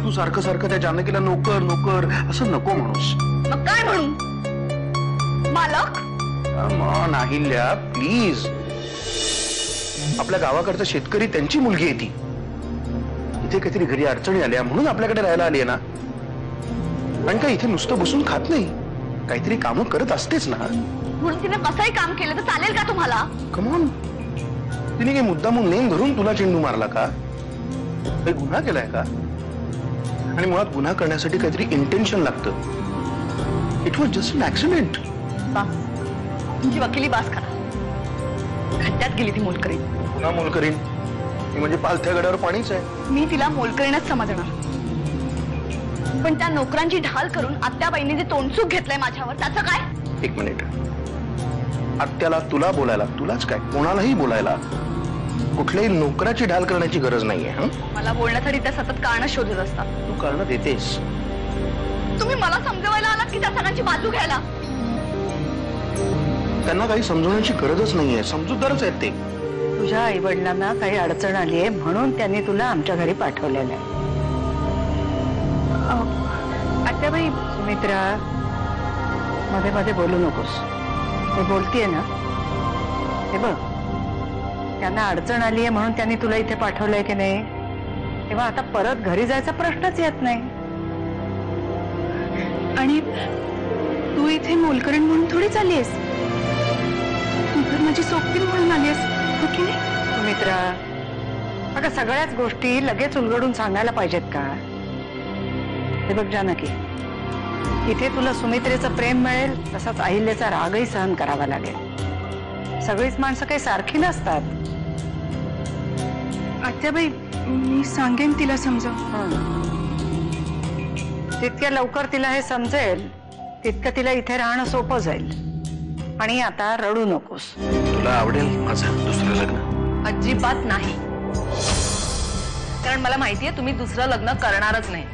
तू सारखं सारखं त्या जानकीला नोकर नोकर असं नको म्हणूस. मग काय म्हणू? मालक नाहिल्या प्लीज. आपल्या गावाकडचा शेतकरी त्यांची मुलगी आहे ती. इथे काहीतरी घरी अडचणी आल्या म्हणून आपल्याकडे राहायला आली आहे ना. आणि काय इथे नुसतं बसून खात नाही, काहीतरी कामं करत असतेच ना. म्हणून तिने कसंही काम केलं तर चालेल का तुम्हाला? कमॉन, तिने काही मुद्दामून नेम धरून तुला चेंडू मारला का? काही गुन्हा केलाय का? आणि मुळात गुन्हा करण्यासाठी काहीतरी इंटेन्शन लागतं. It was just an accident. तुमची वकिली बास करा. खड्ड्यात गेली ती मोलकरीण. पुन्हा मोलकरीण? ती म्हणजे पालथ्या गड्यावर पाणीच आहे. मी तिला मोलकरीणच समजणार, पण त्या नोकरांची ढाल करून आत्याबाईंनी जे तोंडसूक घेतलंय माझ्यावर त्याचं काय? एक मिनिट. आत्याला तुला बोलायला, तुलाच काय कोणालाही बोलायला कुठल्याही नोकराची ढाल करण्याची गरज नाहीये. मला बोलण्यासाठी त्या सतत कारणं शोधत असतात. तू कारणं देतेस. तुम्ही मला समजवायला आलात की त्या सगळ्यांची बाजू घ्यायला? त्यांना काही समजवण्याची गरजच नाहीये, समजूतदारच आहेत ते. तुझ्या आई वडिलांना काही अडचण आली आहे म्हणून त्यांनी तुला आमच्या घरी पाठवलेलं आहे. आत्याबाई, सुमित्रा, मध्ये मध्ये बोलू नकोस. मी बोलतीये ना, हे बघ, त्यांना अडचण आली आहे म्हणून त्यांनी तुला इथे पाठवलंय की नाही, तेव्हा आता परत घरी जायचा प्रश्नच येत नाही. आणि तू इथे मोलकरीण म्हणून थोडीच आलीस, तू तर माझी सोबतीण म्हणून आलीस, हो की नाही? सुमित्रा, अगं सगळ्याच गोष्टी लगेच उलगडून सांगायला पाहिजेत का? हे बघ जानकी, इथे तुला सुमित्रेचं प्रेम मिळेल, तसाच अहिल्याचा रागही सहन करावा लागेल. सगळीच माणसं काही सारखी नसतात. आत्याबाई, मी सांगेन तिला समजाव. जितक्या लवकर तिला हे समजेल तितकं तिला इथे राहणं सोपं जाईल. आणि आता रडू नकोस. तुला आवडेल माझं दुसरं लग्न? अजिबात नाही, कारण मला माहितीये तुम्ही दुसरं लग्न करणारच नाही.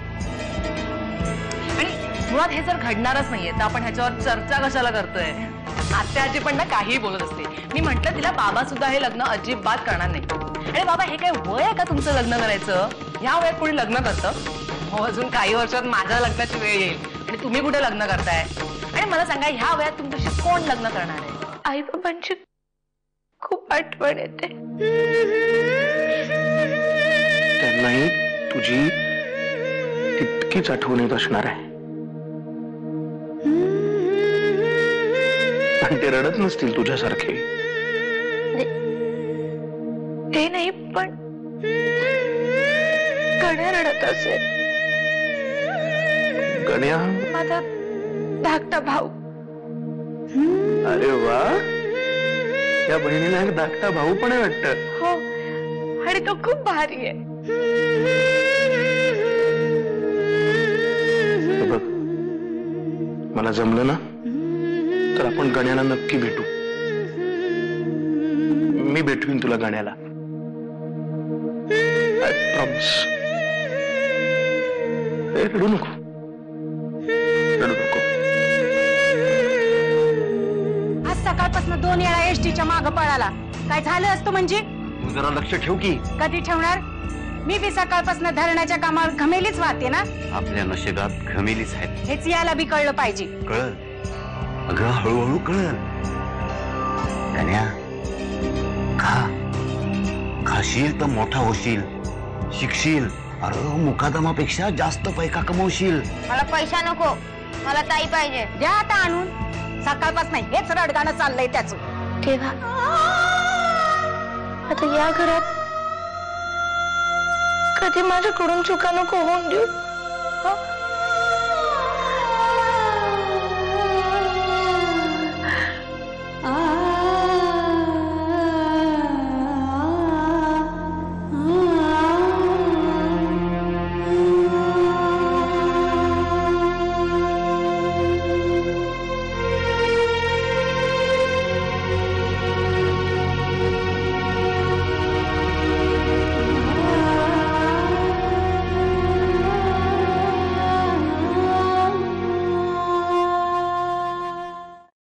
आणि मुळात हे जर घडणारच नाहीये तर आपण ह्याच्यावर चर्चा कशाला करतोय? आत्या आजी पण ना काहीही बोलत असते. मी म्हंटल तिला बाबा सुद्धा हे लग्न अजिबात करणार नाही. आणि बाबा, हे काय वय आहे का तुमचं लग्न करायचं? ह्या वयात कोणी लग्न करतं? हो, अजून काही वर्षात माझ्या लग्नाची वेळ येईल आणि तुम्ही कुठे लग्न करताय? आणि मला सांगा, ह्या वयात तुमच्याशी कोण लग्न करणार आहे? आई बाबांची खूप आठवण येते. त्यांनाही तुझी तितकीच आठवण येत असणार आहे. आणि ते रडत नसतील तुझ्यासारखे. ते नाही, पण गण्या रडत असेल. गण्या? माझा धाकटा भाऊ. अरे वा, या बहिणीला एक धाकटा भाऊ पण आहे वाटतं. हो, आणि तो खूप भारी आहे. बघ, मला जमलं ना तर आपण गण्याला नक्की भेटू. मी भेटवीन तुला गण्याला, आय प्रॉमिस. रडू नको, रडू नको. आज सकाळपासून 2 वेळा एसटीच्या मागं पळाला. काय झालं असतं म्हणजे? तू जरा लक्ष ठेव की. कधी ठेवणार? मी बी सकाळपासून धरणाच्या कामावर घमेलीच वाहते ना. आपल्या नशिबात घमेलीच आहेत हेच याला बी कळलं पाहिजे. कळल, अगं हळूहळू कळल. गण्या, खा, खाशील तर मोठा होशील, शिकशील. अरे मुकादमापेक्षा जास्त पैका कमवशील. मला पैसा नको, मला ताई पाहिजे. द्या आता आणून. सकाळपासून हेच रडगाणं चाललंय त्याच. ठेवा. आता या घरात कधी माझ्याकडून चुका नको होऊन देऊ.